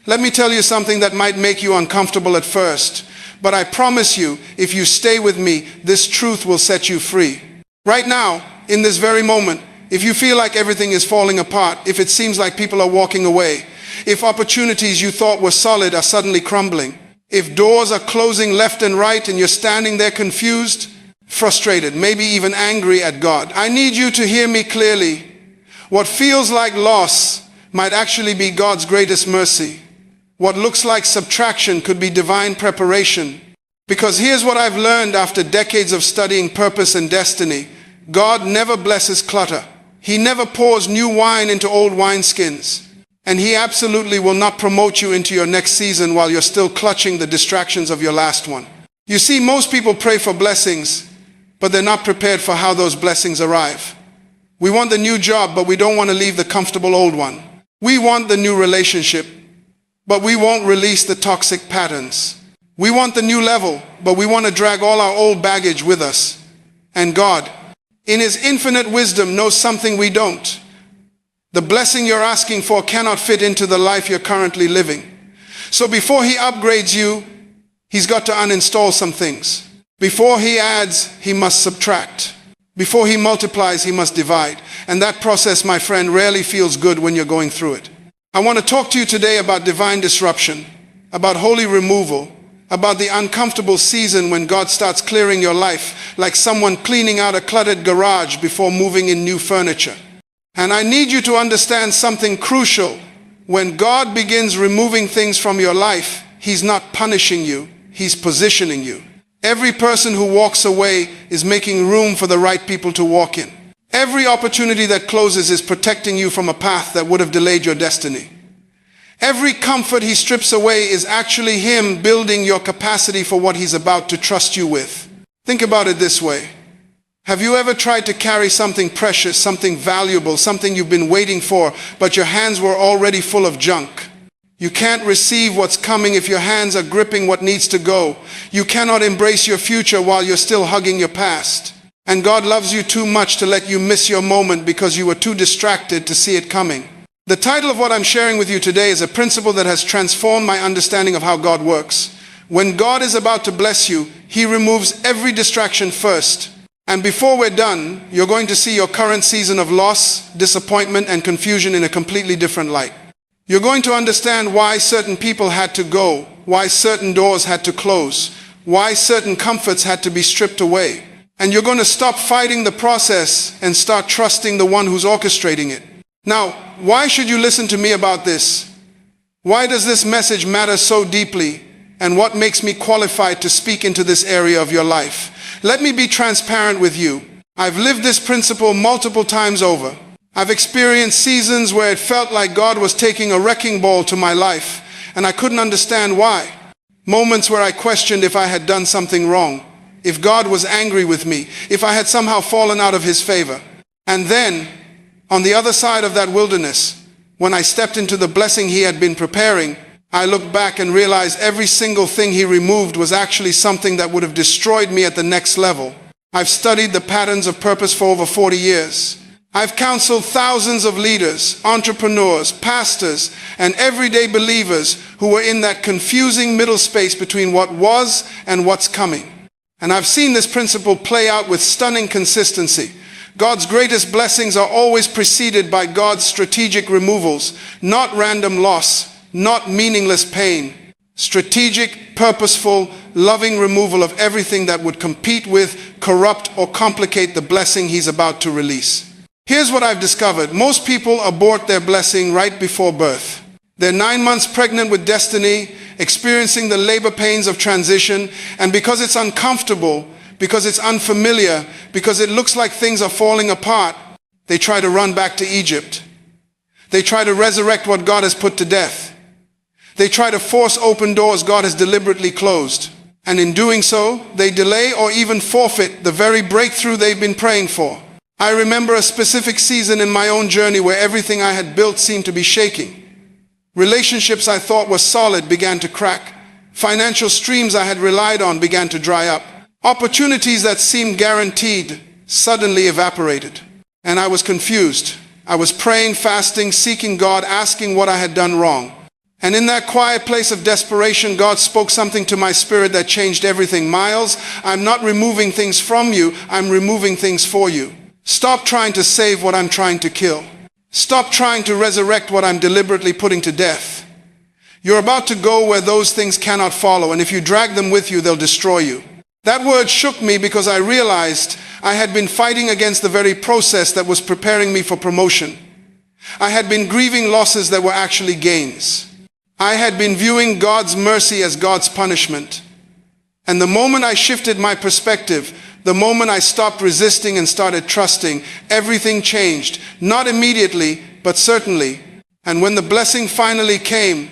Let me tell you something that might make you uncomfortable at first, but I promise you, if you stay with me, this truth will set you free. Right now, in this very moment, if you feel like everything is falling apart, if it seems like people are walking away, if opportunities you thought were solid are suddenly crumbling, if doors are closing left and right and you're standing there confused, frustrated, maybe even angry at God, I need you to hear me clearly. What feels like loss might actually be God's greatest mercy. What looks like subtraction could be divine preparation. Because here's what I've learned after decades of studying purpose and destiny. God never blesses clutter. He never pours new wine into old wineskins. And He absolutely will not promote you into your next season while you're still clutching the distractions of your last one. You see, most people pray for blessings, but they're not prepared for how those blessings arrive. We want the new job, but we don't want to leave the comfortable old one. We want the new relationship, but we won't release the toxic patterns. We want the new level, but we want to drag all our old baggage with us. And God, in His infinite wisdom, knows something we don't. The blessing you're asking for cannot fit into the life you're currently living. So before He upgrades you, He's got to uninstall some things. Before He adds, He must subtract. Before He multiplies, He must divide. And that process, my friend, rarely feels good when you're going through it. I want to talk to you today about divine disruption, about holy removal, about the uncomfortable season when God starts clearing your life, like someone cleaning out a cluttered garage before moving in new furniture. And I need you to understand something crucial. When God begins removing things from your life, He's not punishing you, He's positioning you. Every person who walks away is making room for the right people to walk in. Every opportunity that closes is protecting you from a path that would have delayed your destiny. Every comfort He strips away is actually Him building your capacity for what He's about to trust you with. Think about it this way. Have you ever tried to carry something precious, something valuable, something you've been waiting for, but your hands were already full of junk? You can't receive what's coming if your hands are gripping what needs to go. You cannot embrace your future while you're still hugging your past. And God loves you too much to let you miss your moment because you were too distracted to see it coming. The title of what I'm sharing with you today is a principle that has transformed my understanding of how God works. When God is about to bless you, He removes every distraction first. And before we're done, you're going to see your current season of loss, disappointment, and confusion in a completely different light. You're going to understand why certain people had to go, why certain doors had to close, why certain comforts had to be stripped away. And you're going to stop fighting the process and start trusting the one who's orchestrating it. Now, why should you listen to me about this? Why does this message matter so deeply? And what makes me qualified to speak into this area of your life? Let me be transparent with you. I've lived this principle multiple times over. I've experienced seasons where it felt like God was taking a wrecking ball to my life, and I couldn't understand why. Moments where I questioned if I had done something wrong, if God was angry with me, if I had somehow fallen out of His favor. And then, on the other side of that wilderness, when I stepped into the blessing He had been preparing, I looked back and realized every single thing He removed was actually something that would have destroyed me at the next level. I've studied the patterns of purpose for over 40 years. I've counseled thousands of leaders, entrepreneurs, pastors, and everyday believers who were in that confusing middle space between what was and what's coming. And I've seen this principle play out with stunning consistency. God's greatest blessings are always preceded by God's strategic removals, not random loss, not meaningless pain. Strategic, purposeful, loving removal of everything that would compete with, corrupt, or complicate the blessing He's about to release. Here's what I've discovered. Most people abort their blessing right before birth. They're 9 months pregnant with destiny, experiencing the labor pains of transition, and because it's uncomfortable, because it's unfamiliar, because it looks like things are falling apart, they try to run back to Egypt. They try to resurrect what God has put to death. They try to force open doors God has deliberately closed. And in doing so, they delay or even forfeit the very breakthrough they've been praying for. I remember a specific season in my own journey where everything I had built seemed to be shaking. Relationships I thought were solid began to crack. Financial streams I had relied on began to dry up. Opportunities that seemed guaranteed suddenly evaporated. And I was confused. I was praying, fasting, seeking God, asking what I had done wrong. And in that quiet place of desperation, God spoke something to my spirit that changed everything. Myles, I'm not removing things from you, I'm removing things for you. Stop trying to save what I'm trying to kill. Stop trying to resurrect what I'm deliberately putting to death. You're about to go where those things cannot follow, and if you drag them with you, they'll destroy you. That word shook me because I realized I had been fighting against the very process that was preparing me for promotion. I had been grieving losses that were actually gains. I had been viewing God's mercy as God's punishment. And the moment I shifted my perspective, the moment I stopped resisting and started trusting, everything changed. Not immediately, but certainly. And when the blessing finally came,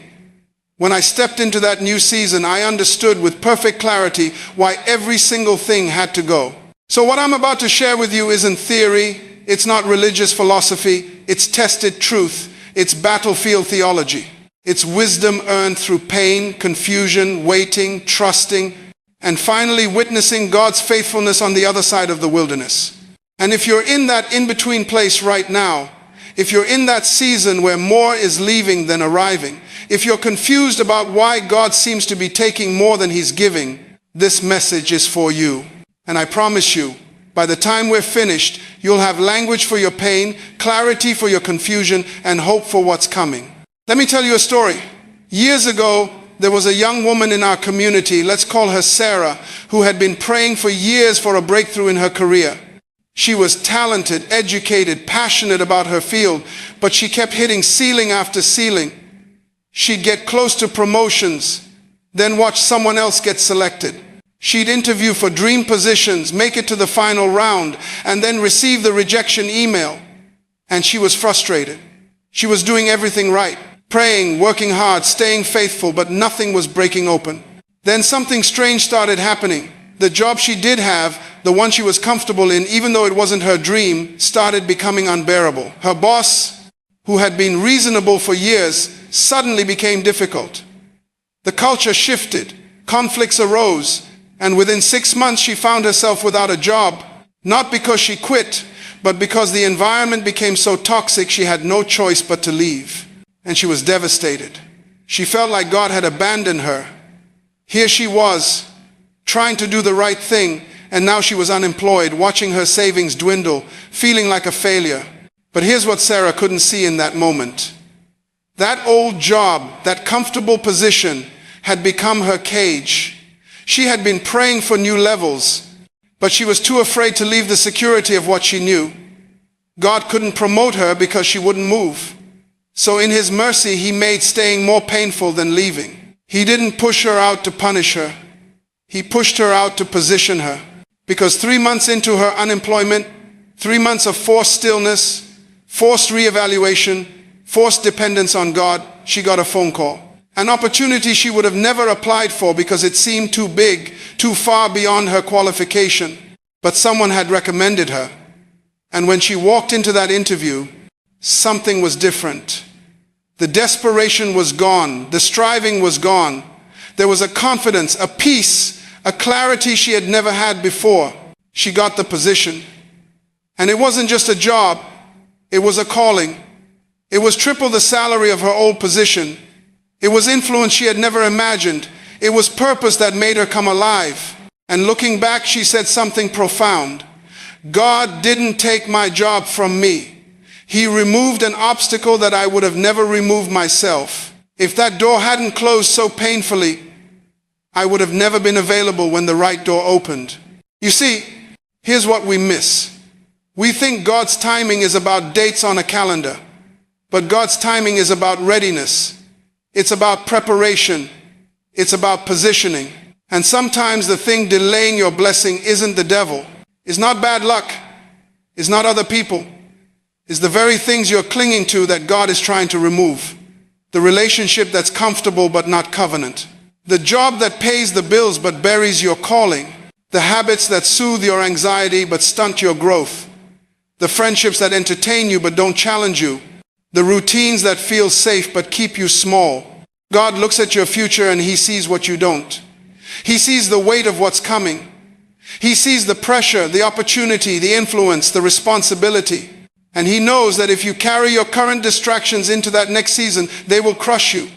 when I stepped into that new season, I understood with perfect clarity why every single thing had to go. So what I'm about to share with you isn't theory, it's not religious philosophy, it's tested truth, it's battlefield theology. It's wisdom earned through pain, confusion, waiting, trusting, and finally witnessing God's faithfulness on the other side of the wilderness. And if you're in that in-between place right now, if you're in that season where more is leaving than arriving, if you're confused about why God seems to be taking more than He's giving, this message is for you. And I promise you, by the time we're finished, you'll have language for your pain, clarity for your confusion, and hope for what's coming. Let me tell you a story. Years ago, there was a young woman in our community, let's call her Sarah, who had been praying for years for a breakthrough in her career. She was talented, educated, passionate about her field, but she kept hitting ceiling after ceiling. She'd get close to promotions, then watch someone else get selected. She'd interview for dream positions, make it to the final round, and then receive the rejection email. And she was frustrated. She was doing everything right. Praying, working hard, staying faithful, but nothing was breaking open. Then something strange started happening. The job she did have, the one she was comfortable in, even though it wasn't her dream, started becoming unbearable. Her boss, who had been reasonable for years, suddenly became difficult. The culture shifted, conflicts arose, and within 6 months she found herself without a job, not because she quit, but because the environment became so toxic she had no choice but to leave. And she was devastated. She felt like God had abandoned her. Here she was, trying to do the right thing, and now she was unemployed, watching her savings dwindle, feeling like a failure. But here's what Sarah couldn't see in that moment. That old job, that comfortable position, had become her cage. She had been praying for new levels, but she was too afraid to leave the security of what she knew. God couldn't promote her because she wouldn't move. So in His mercy, He made staying more painful than leaving. He didn't push her out to punish her. He pushed her out to position her. Because 3 months into her unemployment, 3 months of forced stillness, forced reevaluation, forced dependence on God, she got a phone call. An opportunity she would have never applied for because it seemed too big, too far beyond her qualification. But someone had recommended her. And when she walked into that interview, something was different. The desperation was gone. The striving was gone. There was a confidence, a peace, a clarity she had never had before. She got the position. And it wasn't just a job. It was a calling. It was triple the salary of her old position. It was influence she had never imagined. It was purpose that made her come alive. And looking back, she said something profound. God didn't take my job from me. He removed an obstacle that I would have never removed myself. If that door hadn't closed so painfully, I would have never been available when the right door opened. You see, here's what we miss. We think God's timing is about dates on a calendar, but God's timing is about readiness. It's about preparation. It's about positioning. And sometimes the thing delaying your blessing isn't the devil. It's not bad luck. It's not other people. It's the very things you're clinging to that God is trying to remove. The relationship that's comfortable but not covenant. The job that pays the bills but buries your calling. The habits that soothe your anxiety but stunt your growth. The friendships that entertain you but don't challenge you. The routines that feel safe but keep you small. God looks at your future and He sees what you don't. He sees the weight of what's coming. He sees the pressure, the opportunity, the influence, the responsibility. And He knows that if you carry your current distractions into that next season, they will crush you.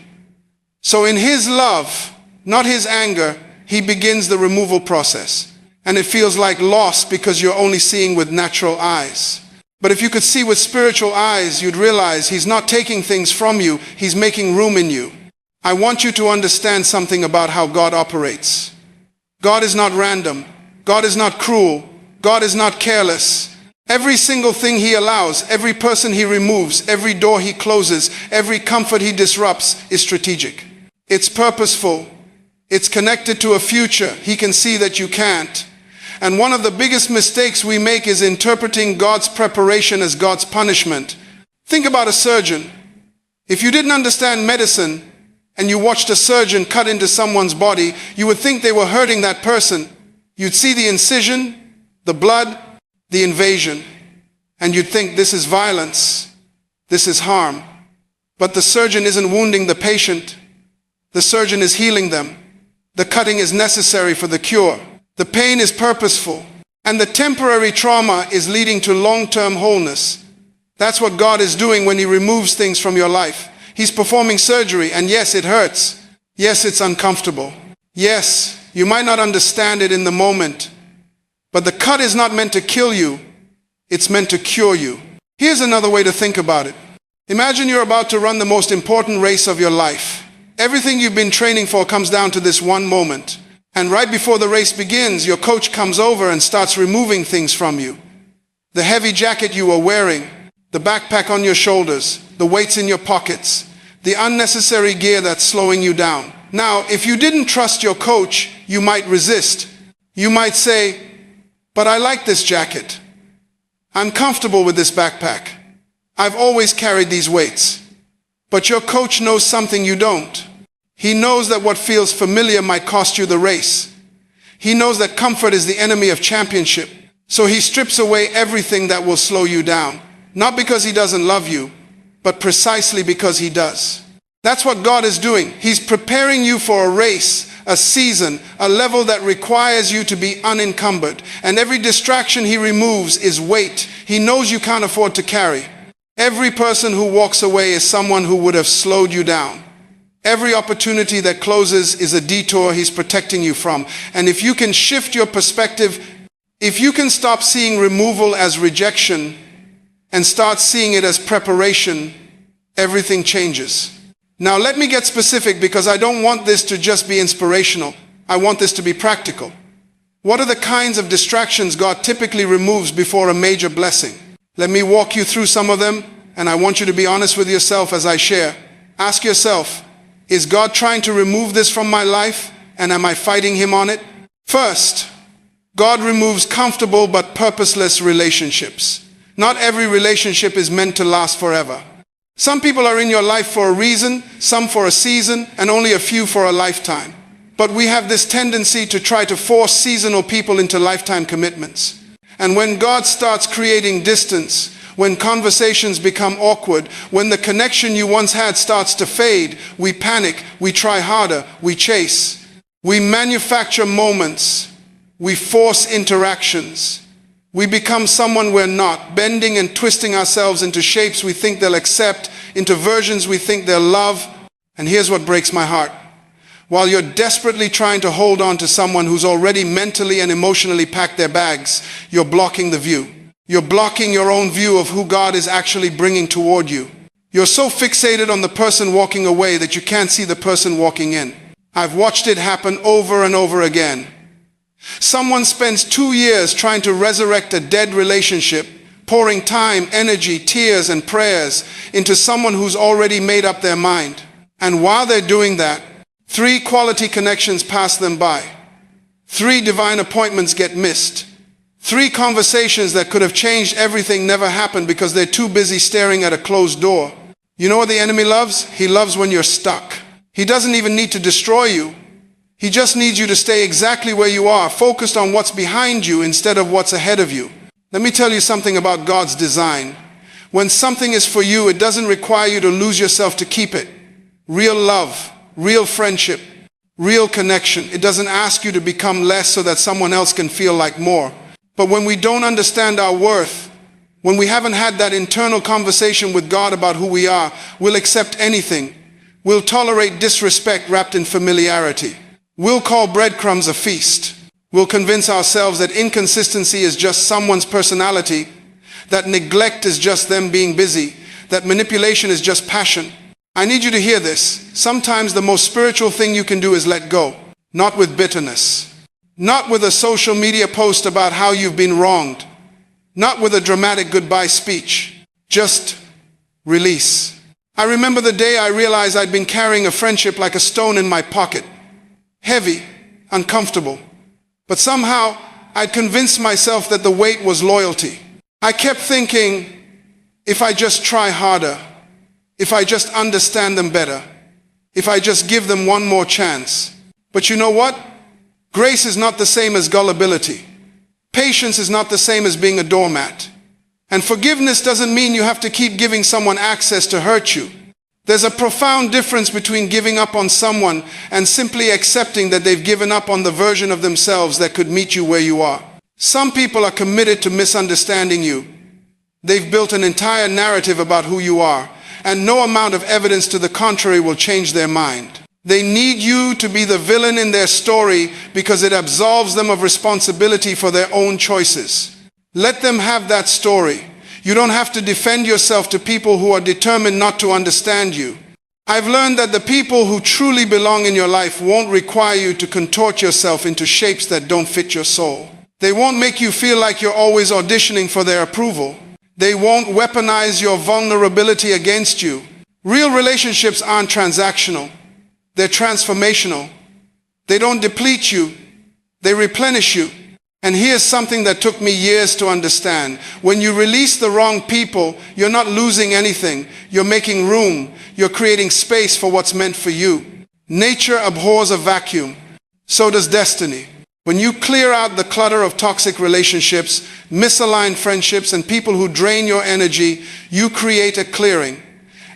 So in his love, not his anger, he begins the removal process. And it feels like loss because you're only seeing with natural eyes. But if you could see with spiritual eyes, you'd realize he's not taking things from you, he's making room in you. I want you to understand something about how God operates. God is not random. God is not cruel. God is not careless. Every single thing he allows, every person he removes, every door he closes, every comfort he disrupts is strategic. It's purposeful. It's connected to a future he can see that you can't. And one of the biggest mistakes we make is interpreting God's preparation as God's punishment. Think about a surgeon. If you didn't understand medicine and you watched a surgeon cut into someone's body, you would think they were hurting that person. You'd see the incision, the blood, the invasion, and you'd think this is violence, this is harm. But the surgeon isn't wounding the patient. The surgeon is healing them. The cutting is necessary for the cure. The pain is purposeful, and the temporary trauma is leading to long-term wholeness. That's what God is doing when he removes things from your life. He's performing surgery, and yes, it hurts. Yes, it's uncomfortable. Yes, you might not understand it in the moment, but the cut is not meant to kill you. It's meant to cure you. Here's another way to think about it. Imagine you're about to run the most important race of your life. Everything you've been training for comes down to this one moment. And right before the race begins, your coach comes over and starts removing things from you. The heavy jacket you were wearing, the backpack on your shoulders, the weights in your pockets, the unnecessary gear that's slowing you down. Now, if you didn't trust your coach, you might resist. You might say, "But I like this jacket. I'm comfortable with this backpack. I've always carried these weights." But your coach knows something you don't. He knows that what feels familiar might cost you the race. He knows that comfort is the enemy of championship. So he strips away everything that will slow you down. Not because he doesn't love you, but precisely because he does. That's what God is doing. He's preparing you for a race, a season, a level that requires you to be unencumbered. And every distraction he removes is weight he knows you can't afford to carry. Every person who walks away is someone who would have slowed you down. Every opportunity that closes is a detour he's protecting you from. And if you can shift your perspective, if you can stop seeing removal as rejection and start seeing it as preparation, everything changes. Now let me get specific because I don't want this to just be inspirational. I want this to be practical. What are the kinds of distractions God typically removes before a major blessing? Let me walk you through some of them, and I want you to be honest with yourself as I share. Ask yourself, is God trying to remove this from my life, and am I fighting him on it? First, God removes comfortable but purposeless relationships. Not every relationship is meant to last forever. Some people are in your life for a reason, some for a season, and only a few for a lifetime. But we have this tendency to try to force seasonal people into lifetime commitments. And when God starts creating distance, when conversations become awkward, when the connection you once had starts to fade, we panic, we try harder, we chase. We manufacture moments, we force interactions. We become someone we're not, bending and twisting ourselves into shapes we think they'll accept, into versions we think they'll love. And here's what breaks my heart. While you're desperately trying to hold on to someone who's already mentally and emotionally packed their bags, you're blocking the view. You're blocking your own view of who God is actually bringing toward you. You're so fixated on the person walking away that you can't see the person walking in. I've watched it happen over and over again. Someone spends 2 years trying to resurrect a dead relationship, pouring time, energy, tears, and prayers into someone who's already made up their mind. And while they're doing that, 3 quality connections pass them by. 3 divine appointments get missed. 3 conversations that could have changed everything never happen because they're too busy staring at a closed door. You know what the enemy loves? He loves when you're stuck. He doesn't even need to destroy you. He just needs you to stay exactly where you are, focused on what's behind you instead of what's ahead of you. Let me tell you something about God's design. When something is for you, it doesn't require you to lose yourself to keep it. Real love, real friendship, real connection. It doesn't ask you to become less so that someone else can feel like more. But when we don't understand our worth, when we haven't had that internal conversation with God about who we are, we'll accept anything. We'll tolerate disrespect wrapped in familiarity. We'll call breadcrumbs a feast. We'll convince ourselves that inconsistency is just someone's personality, that neglect is just them being busy, that manipulation is just passion. I need you to hear this. Sometimes the most spiritual thing you can do is let go, not with bitterness, not with a social media post about how you've been wronged, not with a dramatic goodbye speech. Just release. I remember the day I realized I'd been carrying a friendship like a stone in my pocket. Heavy, uncomfortable. But somehow I'd convinced myself that the weight was loyalty. I kept thinking, if I just try harder, if I just understand them better, if I just give them one more chance. But you know what? Grace is not the same as gullibility. Patience is not the same as being a doormat. And forgiveness doesn't mean you have to keep giving someone access to hurt you. There's a profound difference between giving up on someone and simply accepting that they've given up on the version of themselves that could meet you where you are. Some people are committed to misunderstanding you. They've built an entire narrative about who you are, and no amount of evidence to the contrary will change their mind. They need you to be the villain in their story because it absolves them of responsibility for their own choices. Let them have that story. You don't have to defend yourself to people who are determined not to understand you. I've learned that the people who truly belong in your life won't require you to contort yourself into shapes that don't fit your soul. They won't make you feel like you're always auditioning for their approval. They won't weaponize your vulnerability against you. Real relationships aren't transactional. They're transformational. They don't deplete you. They replenish you. And here's something that took me years to understand. When you release the wrong people, you're not losing anything. You're making room. You're creating space for what's meant for you. Nature abhors a vacuum. So does destiny. When you clear out the clutter of toxic relationships, misaligned friendships, and people who drain your energy, you create a clearing.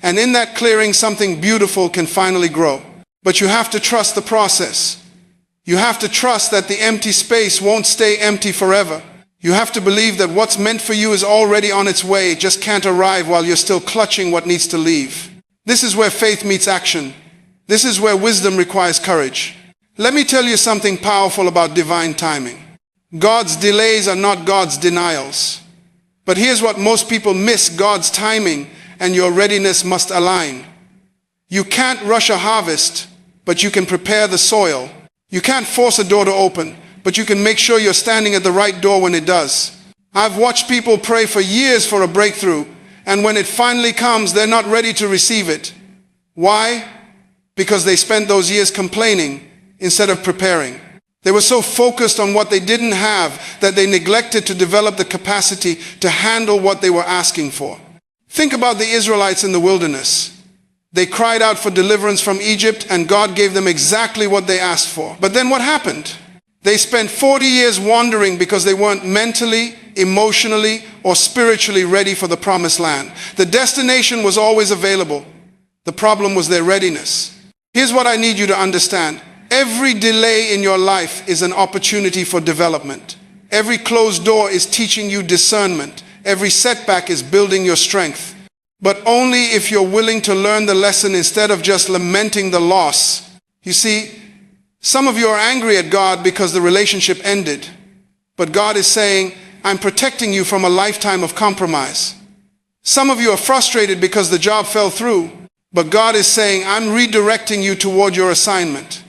And in that clearing, something beautiful can finally grow. But you have to trust the process. You have to trust that the empty space won't stay empty forever. You have to believe that what's meant for you is already on its way. It just can't arrive while you're still clutching what needs to leave. This is where faith meets action. This is where wisdom requires courage. Let me tell you something powerful about divine timing. God's delays are not God's denials. But here's what most people miss: God's timing and your readiness must align. You can't rush a harvest, but you can prepare the soil. You can't force a door to open, but you can make sure you're standing at the right door when it does. I've watched people pray for years for a breakthrough, and when it finally comes, they're not ready to receive it. Why? Because they spent those years complaining instead of preparing. They were so focused on what they didn't have that they neglected to develop the capacity to handle what they were asking for. Think about the Israelites in the wilderness. They cried out for deliverance from Egypt, and God gave them exactly what they asked for. But then what happened? They spent 40 years wandering because they weren't mentally, emotionally, or spiritually ready for the promised land. The destination was always available. The problem was their readiness. Here's what I need you to understand. Every delay in your life is an opportunity for development. Every closed door is teaching you discernment. Every setback is building your strength. But only if you're willing to learn the lesson instead of just lamenting the loss. You see, some of you are angry at God because the relationship ended. But God is saying, I'm protecting you from a lifetime of compromise. Some of you are frustrated because the job fell through. But God is saying, I'm redirecting you toward your assignment.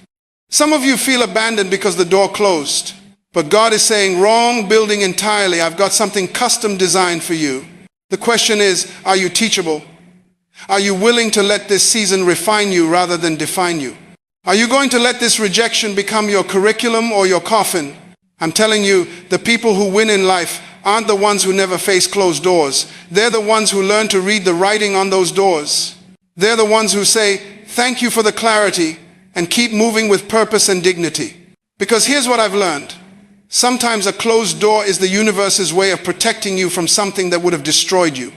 Some of you feel abandoned because the door closed. But God is saying, wrong building entirely. I've got something custom designed for you. The question is, are you teachable? Are you willing to let this season refine you rather than define you? Are you going to let this rejection become your curriculum or your coffin? I'm telling you, the people who win in life aren't the ones who never face closed doors. They're the ones who learn to read the writing on those doors. They're the ones who say, thank you for the clarity, and keep moving with purpose and dignity. Because here's what I've learned. Sometimes a closed door is the universe's way of protecting you from something that would have destroyed you.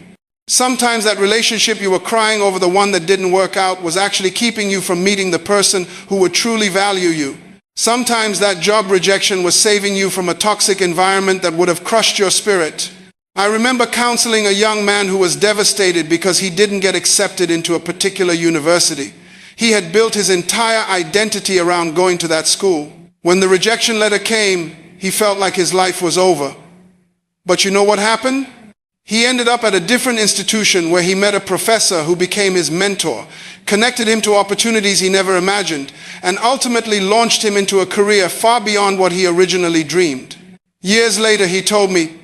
Sometimes that relationship you were crying over, the one that didn't work out, was actually keeping you from meeting the person who would truly value you. Sometimes that job rejection was saving you from a toxic environment that would have crushed your spirit. I remember counseling a young man who was devastated because he didn't get accepted into a particular university. He had built his entire identity around going to that school. When the rejection letter came, he felt like his life was over. But you know what happened? He ended up at a different institution where he met a professor who became his mentor, connected him to opportunities he never imagined, and ultimately launched him into a career far beyond what he originally dreamed. Years later, he told me,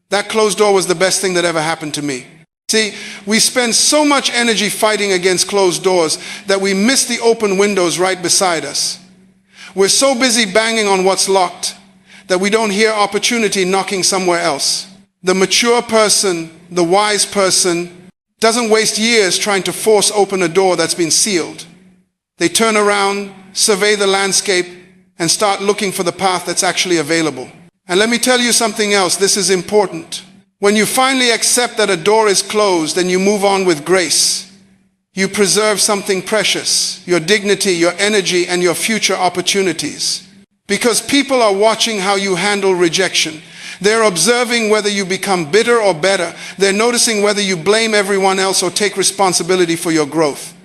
that closed door was the best thing that ever happened to me. See, we spend so much energy fighting against closed doors that we miss the open windows right beside us. We're so busy banging on what's locked that we don't hear opportunity knocking somewhere else. The mature person, the wise person, doesn't waste years trying to force open a door that's been sealed. They turn around, survey the landscape, and start looking for the path that's actually available. And let me tell you something else, this is important. When you finally accept that a door is closed and you move on with grace, you preserve something precious, your dignity, your energy, and your future opportunities. Because people are watching how you handle rejection. They're observing whether you become bitter or better. They're noticing whether you blame everyone else or take responsibility for your growth.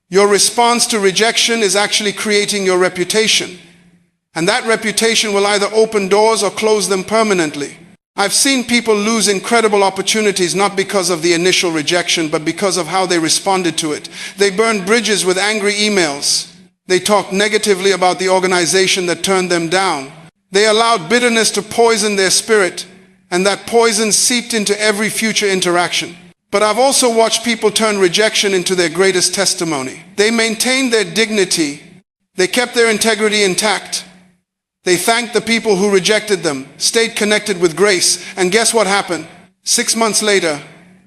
Your response to rejection is actually creating your reputation. And that reputation will either open doors or close them permanently. I've seen people lose incredible opportunities not because of the initial rejection, but because of how they responded to it. They burned bridges with angry emails. They talked negatively about the organization that turned them down. They allowed bitterness to poison their spirit, and that poison seeped into every future interaction. But I've also watched people turn rejection into their greatest testimony. They maintained their dignity. They kept their integrity intact. They thanked the people who rejected them, stayed connected with grace, and guess what happened? 6 months later,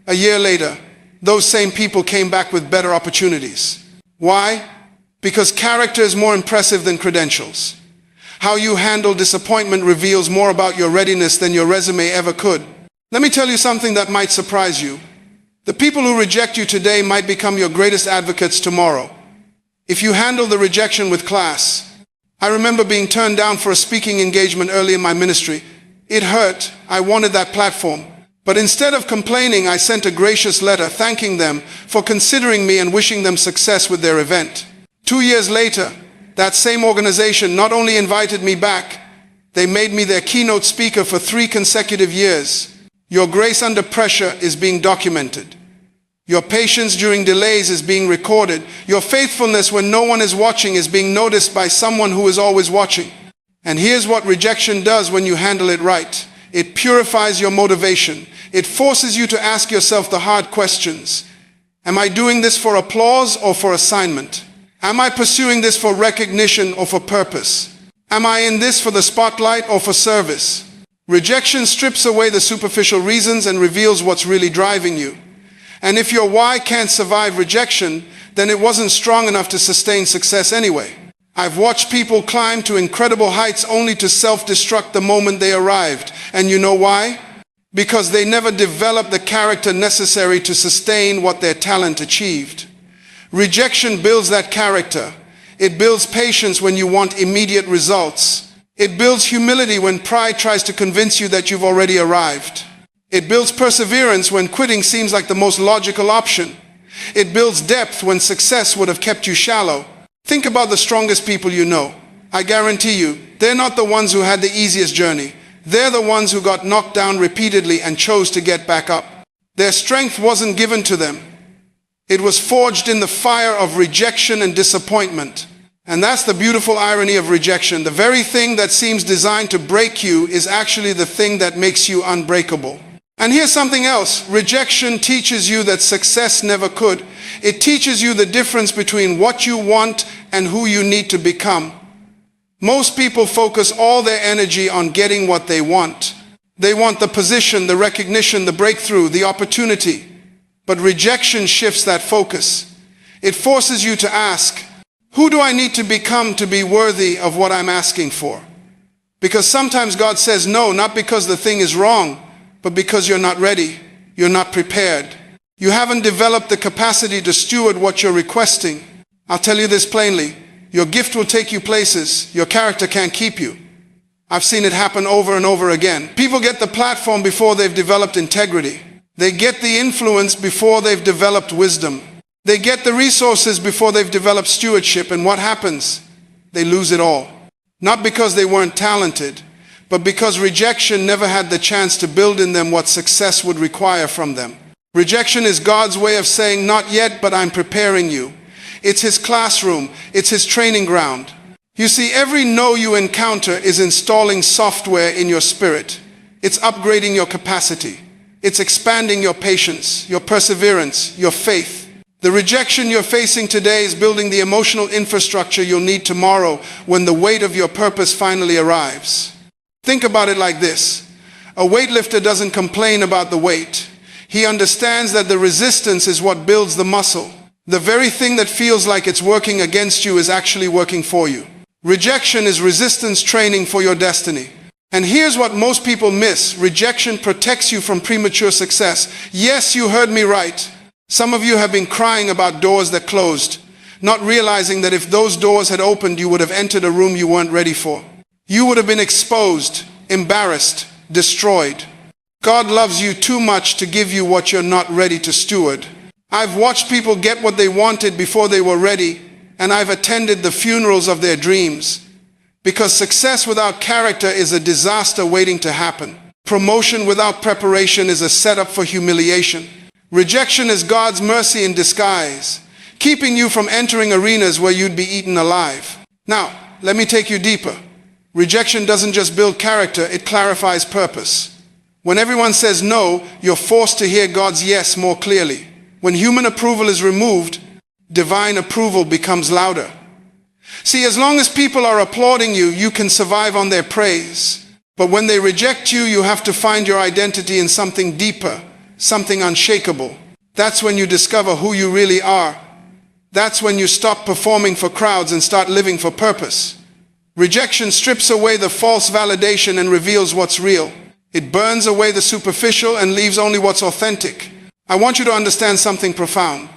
a year later, those same people came back with better opportunities. Why? Because character is more impressive than credentials. How you handle disappointment reveals more about your readiness than your resume ever could. Let me tell you something that might surprise you. The people who reject you today might become your greatest advocates tomorrow. If you handle the rejection with class. I remember being turned down for a speaking engagement early in my ministry. It hurt. I wanted that platform. But instead of complaining, I sent a gracious letter thanking them for considering me and wishing them success with their event. 2 years later, that same organization not only invited me back, they made me their keynote speaker for 3 consecutive years. Your grace under pressure is being documented. Your patience during delays is being recorded. Your faithfulness when no one is watching is being noticed by someone who is always watching. And here's what rejection does when you handle it right. It purifies your motivation. It forces you to ask yourself the hard questions. Am I doing this for applause or for assignment? Am I pursuing this for recognition or for purpose? Am I in this for the spotlight or for service? Rejection strips away the superficial reasons and reveals what's really driving you. And if your why can't survive rejection, then it wasn't strong enough to sustain success anyway. I've watched people climb to incredible heights only to self-destruct the moment they arrived. And you know why? Because they never developed the character necessary to sustain what their talent achieved. Rejection builds that character. It builds patience when you want immediate results. It builds humility when pride tries to convince you that you've already arrived. It builds perseverance when quitting seems like the most logical option. It builds depth when success would have kept you shallow. Think about the strongest people you know. I guarantee you, they're not the ones who had the easiest journey. They're the ones who got knocked down repeatedly and chose to get back up. Their strength wasn't given to them. It was forged in the fire of rejection and disappointment. And that's the beautiful irony of rejection. The very thing that seems designed to break you is actually the thing that makes you unbreakable. And here's something else. Rejection teaches you that success never could. It teaches you the difference between what you want and who you need to become. Most people focus all their energy on getting what they want. They want the position, the recognition, the breakthrough, the opportunity. But rejection shifts that focus. It forces you to ask, who do I need to become to be worthy of what I'm asking for? Because sometimes God says no, not because the thing is wrong, but because you're not ready, you're not prepared. You haven't developed the capacity to steward what you're requesting. I'll tell you this plainly, your gift will take you places, your character can't keep you. I've seen it happen over and over again. People get the platform before they've developed integrity. They get the influence before they've developed wisdom. They get the resources before they've developed stewardship, and what happens? They lose it all. Not because they weren't talented, but because rejection never had the chance to build in them what success would require from them. Rejection is God's way of saying, not yet, but I'm preparing you. It's His classroom. It's His training ground. You see, every no you encounter is installing software in your spirit. It's upgrading your capacity. It's expanding your patience, your perseverance, your faith. The rejection you're facing today is building the emotional infrastructure you'll need tomorrow when the weight of your purpose finally arrives. Think about it like this. A weightlifter doesn't complain about the weight. He understands that the resistance is what builds the muscle. The very thing that feels like it's working against you is actually working for you. Rejection is resistance training for your destiny. And here's what most people miss. Rejection protects you from premature success. Yes, you heard me right. Some of you have been crying about doors that closed, not realizing that if those doors had opened, you would have entered a room you weren't ready for. You would have been exposed, embarrassed, destroyed. God loves you too much to give you what you're not ready to steward. I've watched people get what they wanted before they were ready, and I've attended the funerals of their dreams. Because success without character is a disaster waiting to happen. Promotion without preparation is a setup for humiliation. Rejection is God's mercy in disguise, keeping you from entering arenas where you'd be eaten alive. Now, let me take you deeper. Rejection doesn't just build character, it clarifies purpose. When everyone says no, you're forced to hear God's yes more clearly. When human approval is removed, divine approval becomes louder. See, as long as people are applauding you, you can survive on their praise. But when they reject you, you have to find your identity in something deeper, something unshakable. That's when you discover who you really are. That's when you stop performing for crowds and start living for purpose. Rejection strips away the false validation and reveals what's real. It burns away the superficial and leaves only what's authentic. I want you to understand something profound.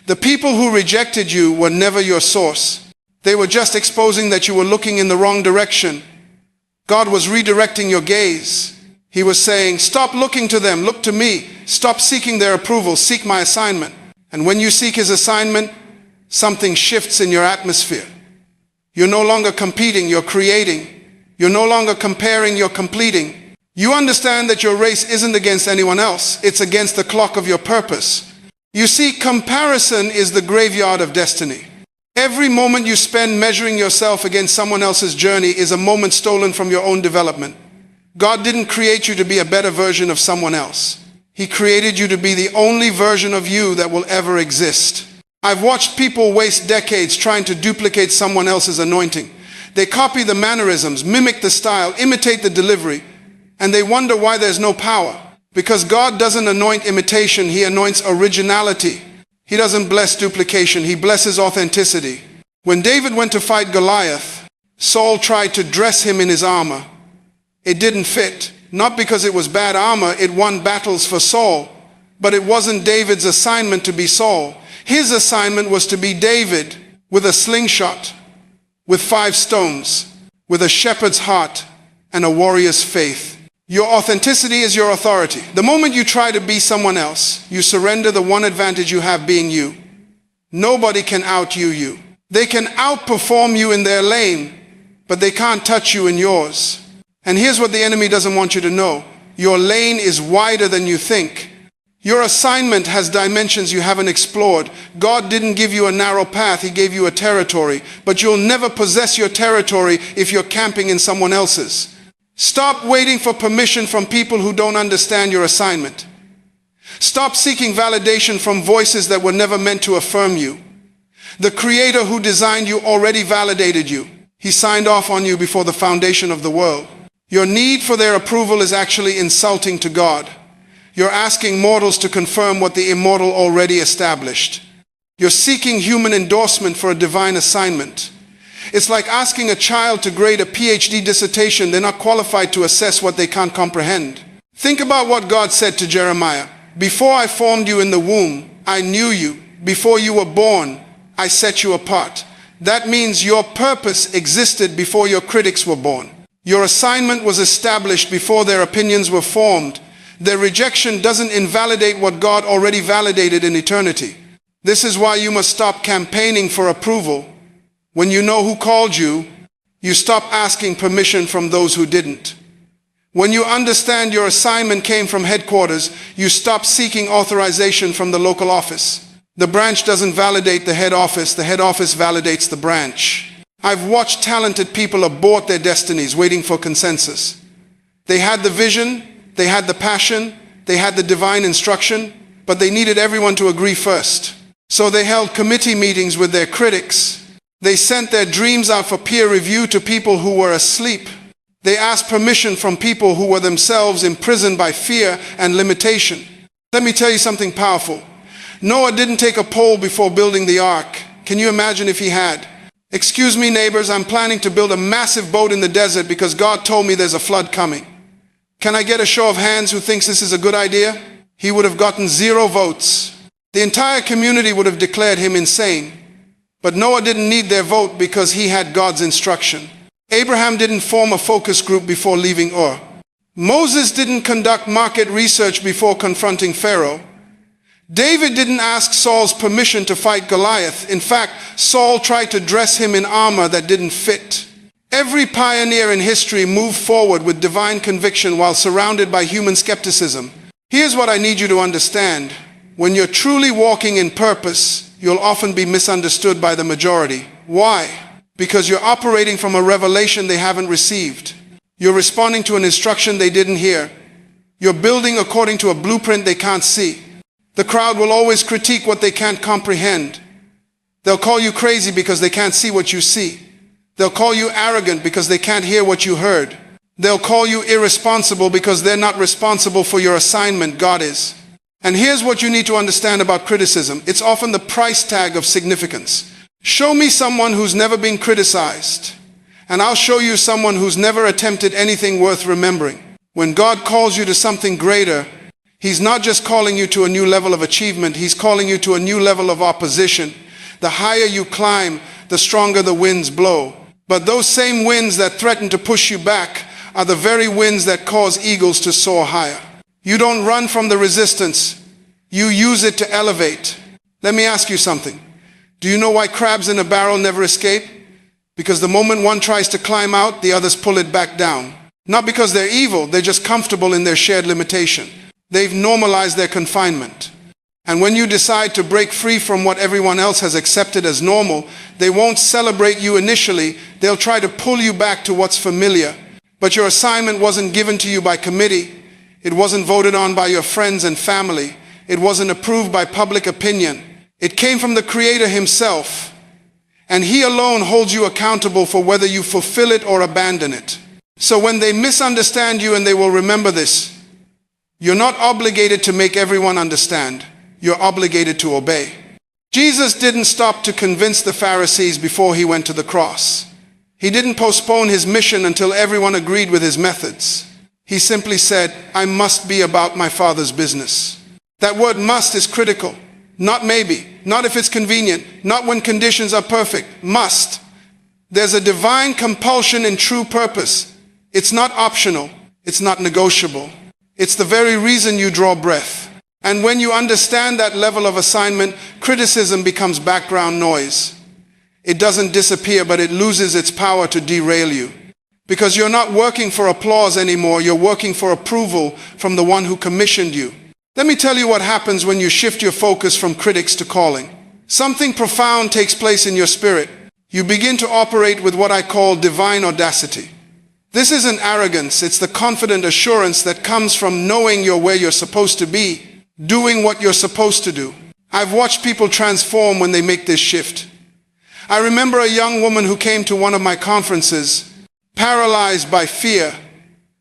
The people who rejected you were never your source. They were just exposing that you were looking in the wrong direction. God was redirecting your gaze. He was saying, stop looking to them, look to me. Stop seeking their approval, seek my assignment. And when you seek His assignment, something shifts in your atmosphere. You're no longer competing, you're creating. You're no longer comparing, you're completing. You understand that your race isn't against anyone else, it's against the clock of your purpose. You see, comparison is the graveyard of destiny. Every moment you spend measuring yourself against someone else's journey is a moment stolen from your own development. God didn't create you to be a better version of someone else. He created you to be the only version of you that will ever exist. I've watched people waste decades trying to duplicate someone else's anointing. They copy the mannerisms, mimic the style, imitate the delivery, and they wonder why there's no power. Because God doesn't anoint imitation, He anoints originality. He doesn't bless duplication, He blesses authenticity. When David went to fight Goliath, Saul tried to dress him in his armor. It didn't fit. Not because it was bad armor, it won battles for Saul. But it wasn't David's assignment to be Saul. His assignment was to be David with a slingshot, with 5 stones, with a shepherd's heart and a warrior's faith. Your authenticity is your authority. The moment you try to be someone else, you surrender the one advantage you have being you. Nobody can out-you you. They can outperform you in their lane, but they can't touch you in yours. And here's what the enemy doesn't want you to know. Your lane is wider than you think. Your assignment has dimensions you haven't explored. God didn't give you a narrow path, He gave you a territory. But you'll never possess your territory if you're camping in someone else's. Stop waiting for permission from people who don't understand your assignment. Stop seeking validation from voices that were never meant to affirm you. The Creator who designed you already validated you. He signed off on you before the foundation of the world. Your need for their approval is actually insulting to God. You're asking mortals to confirm what the immortal already established. You're seeking human endorsement for a divine assignment. It's like asking a child to grade a PhD dissertation they're not qualified to assess what they can't comprehend. Think about what God said to Jeremiah. Before I formed you in the womb, I knew you. Before you were born, I set you apart. That means your purpose existed before your critics were born. Your assignment was established before their opinions were formed. Their rejection doesn't invalidate what God already validated in eternity. This is why you must stop campaigning for approval. When you know who called you, you stop asking permission from those who didn't. When you understand your assignment came from headquarters, you stop seeking authorization from the local office. The branch doesn't validate the head office validates the branch. I've watched talented people abort their destinies waiting for consensus. They had the vision, they had the passion, they had the divine instruction, but they needed everyone to agree first. So they held committee meetings with their critics. They sent their dreams out for peer review to people who were asleep. They asked permission from people who were themselves imprisoned by fear and limitation. Let me tell you something powerful. Noah didn't take a poll before building the ark. Can you imagine if he had? Excuse me, neighbors, I'm planning to build a massive boat in the desert because God told me there's a flood coming. Can I get a show of hands who thinks this is a good idea? He would have gotten 0 votes. The entire community would have declared him insane. But Noah didn't need their vote because he had God's instruction. Abraham didn't form a focus group before leaving Ur. Moses didn't conduct market research before confronting Pharaoh. David didn't ask Saul's permission to fight Goliath. In fact, Saul tried to dress him in armor that didn't fit. Every pioneer in history moved forward with divine conviction while surrounded by human skepticism. Here's what I need you to understand. When you're truly walking in purpose, you'll often be misunderstood by the majority. Why? Because you're operating from a revelation they haven't received. You're responding to an instruction they didn't hear. You're building according to a blueprint they can't see. The crowd will always critique what they can't comprehend. They'll call you crazy because they can't see what you see. They'll call you arrogant because they can't hear what you heard. They'll call you irresponsible because they're not responsible for your assignment. God is. And here's what you need to understand about criticism. It's often the price tag of significance. Show me someone who's never been criticized, and I'll show you someone who's never attempted anything worth remembering. When God calls you to something greater, He's not just calling you to a new level of achievement, He's calling you to a new level of opposition. The higher you climb, the stronger the winds blow. But those same winds that threaten to push you back are the very winds that cause eagles to soar higher. You don't run from the resistance, you use it to elevate. Let me ask you something. Do you know why crabs in a barrel never escape? Because the moment one tries to climb out, the others pull it back down. Not because they're evil, they're just comfortable in their shared limitation. They've normalized their confinement. And when you decide to break free from what everyone else has accepted as normal, they won't celebrate you initially. They'll try to pull you back to what's familiar. But your assignment wasn't given to you by committee. It wasn't voted on by your friends and family. It wasn't approved by public opinion. It came from the Creator Himself. And He alone holds you accountable for whether you fulfill it or abandon it. So when they misunderstand you, and they will remember this, you're not obligated to make everyone understand. You're obligated to obey. Jesus didn't stop to convince the Pharisees before He went to the cross. He didn't postpone His mission until everyone agreed with His methods. He simply said, I must be about my Father's business. That word must is critical. Not maybe, not if it's convenient, not when conditions are perfect. Must. There's a divine compulsion in true purpose. It's not optional. It's not negotiable. It's the very reason you draw breath. And when you understand that level of assignment, criticism becomes background noise. It doesn't disappear, but it loses its power to derail you. Because you're not working for applause anymore, you're working for approval from the one who commissioned you. Let me tell you what happens when you shift your focus from critics to calling. Something profound takes place in your spirit. You begin to operate with what I call divine audacity. This isn't arrogance, it's the confident assurance that comes from knowing you're where you're supposed to be, doing what you're supposed to do. I've watched people transform when they make this shift. I remember a young woman who came to one of my conferences, paralyzed by fear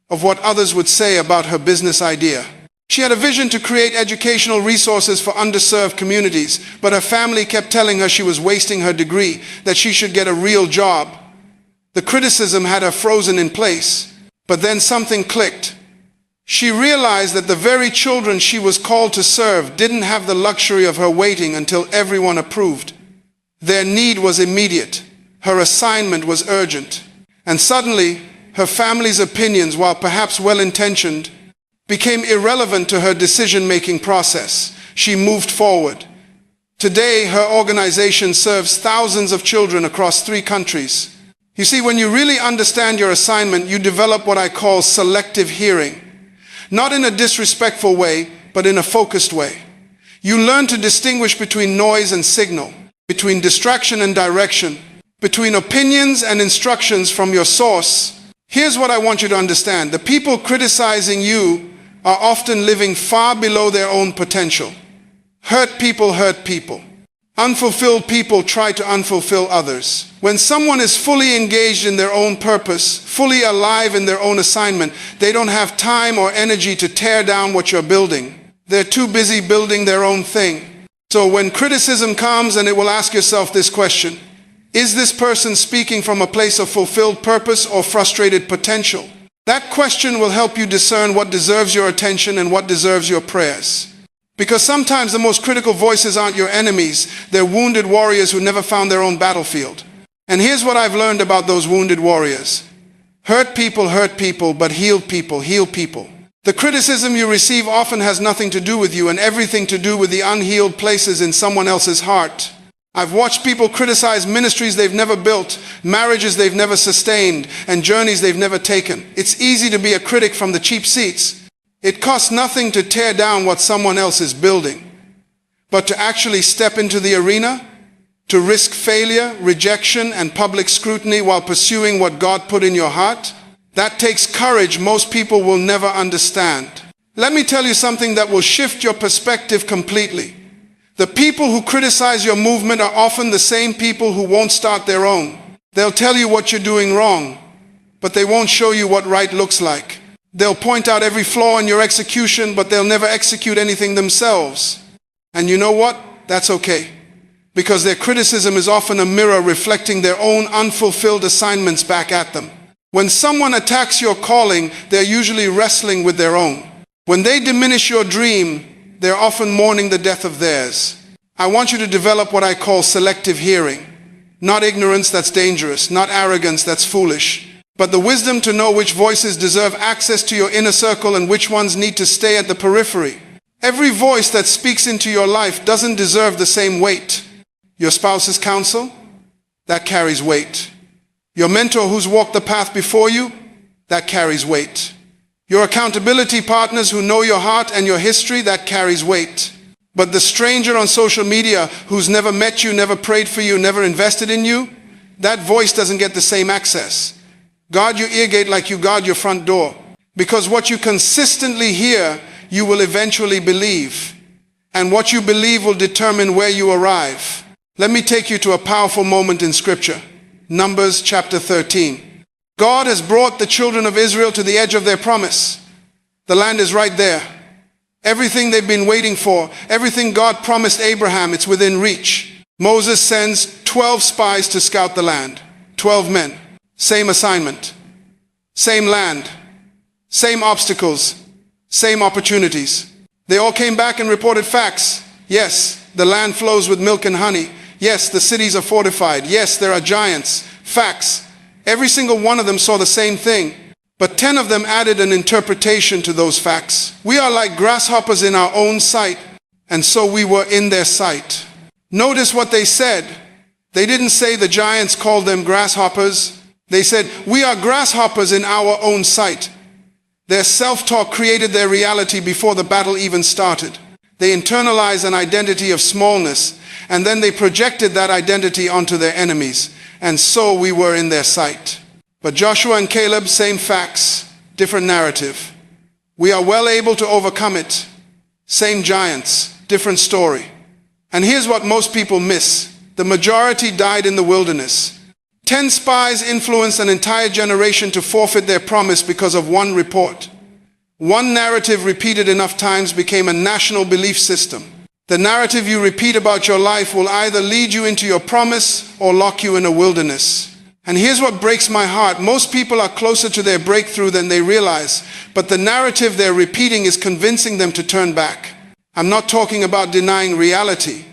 of what others would say about her business idea. She had a vision to create educational resources for underserved communities, but her family kept telling her she was wasting her degree, that she should get a real job. The criticism had her frozen in place, but then something clicked. She realized that the very children she was called to serve didn't have the luxury of her waiting until everyone approved. Their need was immediate. Her assignment was urgent. And suddenly, her family's opinions, while perhaps well-intentioned, became irrelevant to her decision-making process. She moved forward. Today, her organization serves thousands of children across 3 countries. You see, when you really understand your assignment, you develop what I call selective hearing. Not in a disrespectful way, but in a focused way. You learn to distinguish between noise and signal, between distraction and direction, between opinions and instructions from your source. Here's what I want you to understand. The people criticizing you are often living far below their own potential. Hurt people hurt people. Unfulfilled people try to unfulfill others. When someone is fully engaged in their own purpose, fully alive in their own assignment, they don't have time or energy to tear down what you're building. They're too busy building their own thing. So when criticism comes, and it will ask yourself this question: is this person speaking from a place of fulfilled purpose or frustrated potential? That question will help you discern what deserves your attention and what deserves your prayers. Because sometimes the most critical voices aren't your enemies, they're wounded warriors who never found their own battlefield. And here's what I've learned about those wounded warriors. Hurt people, but healed people heal people. The criticism you receive often has nothing to do with you and everything to do with the unhealed places in someone else's heart. I've watched people criticize ministries they've never built, marriages they've never sustained, and journeys they've never taken. It's easy to be a critic from the cheap seats. It costs nothing to tear down what someone else is building. But to actually step into the arena, to risk failure, rejection, and public scrutiny while pursuing what God put in your heart, that takes courage most people will never understand. Let me tell you something that will shift your perspective completely. The people who criticize your movement are often the same people who won't start their own. They'll tell you what you're doing wrong, but they won't show you what right looks like. They'll point out every flaw in your execution, but they'll never execute anything themselves. And you know what? That's okay. Because their criticism is often a mirror reflecting their own unfulfilled assignments back at them. When someone attacks your calling, they're usually wrestling with their own. When they diminish your dream, they're often mourning the death of theirs. I want you to develop what I call selective hearing. Not ignorance that's dangerous, not arrogance that's foolish, but the wisdom to know which voices deserve access to your inner circle and which ones need to stay at the periphery. Every voice that speaks into your life doesn't deserve the same weight. Your spouse's counsel? That carries weight. Your mentor who's walked the path before you? That carries weight. Your accountability partners who know your heart and your history? That carries weight. But the stranger on social media who's never met you, never prayed for you, never invested in you? That voice doesn't get the same access. Guard your ear gate like you guard your front door. Because what you consistently hear, you will eventually believe. And what you believe will determine where you arrive. Let me take you to a powerful moment in Scripture. Numbers chapter 13. God has brought the children of Israel to the edge of their promise. The land is right there. Everything they've been waiting for, everything God promised Abraham, it's within reach. Moses sends 12 spies to scout the land. 12 men. Same assignment, same land, same obstacles, same opportunities. They all came back and reported facts. Yes, the land flows with milk and honey. Yes, the cities are fortified. Yes, there are giants. Facts. Every single one of them saw the same thing, but 10 of them added an interpretation to those facts. We are like grasshoppers in our own sight, and so we were in their sight. Notice what they said. They didn't say the giants called them grasshoppers. They said, we are grasshoppers in our own sight. Their self-talk created their reality before the battle even started. They internalized an identity of smallness, and then they projected that identity onto their enemies. And so we were in their sight. But Joshua and Caleb, same facts, different narrative. We are well able to overcome it. Same giants, different story. And here's what most people miss. The majority died in the wilderness. 10 spies influenced an entire generation to forfeit their promise because of one report. One narrative repeated enough times became a national belief system. The narrative you repeat about your life will either lead you into your promise or lock you in a wilderness. And here's what breaks my heart. Most people are closer to their breakthrough than they realize, but the narrative they're repeating is convincing them to turn back. I'm not talking about denying reality.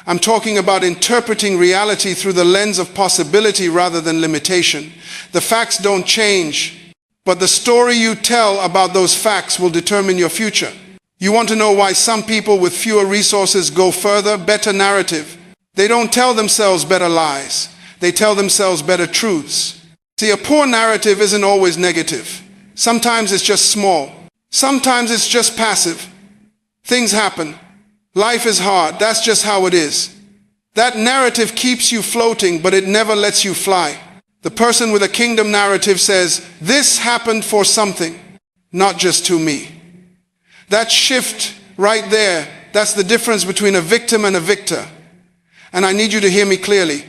I'm talking about interpreting reality through the lens of possibility rather than limitation. The facts don't change, but the story you tell about those facts will determine your future. You want to know why some people with fewer resources go further? Better narrative. They don't tell themselves better lies. They tell themselves better truths. See, a poor narrative isn't always negative. Sometimes it's just small. Sometimes it's just passive. Things happen. Life is hard. That's just how it is. That narrative keeps you floating, but it never lets you fly. The person with a kingdom narrative says, this happened for something, not just to me. That shift right there, that's the difference between a victim and a victor. And I need you to hear me clearly.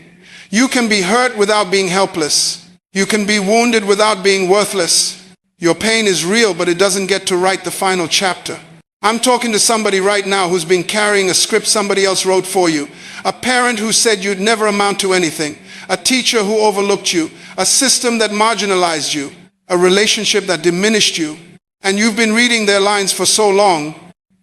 You can be hurt without being helpless. You can be wounded without being worthless. Your pain is real, but it doesn't get to write the final chapter. I'm talking to somebody right now who's been carrying a script somebody else wrote for you. A parent who said you'd never amount to anything. A teacher who overlooked you. A system that marginalized you. A relationship that diminished you. And you've been reading their lines for so long,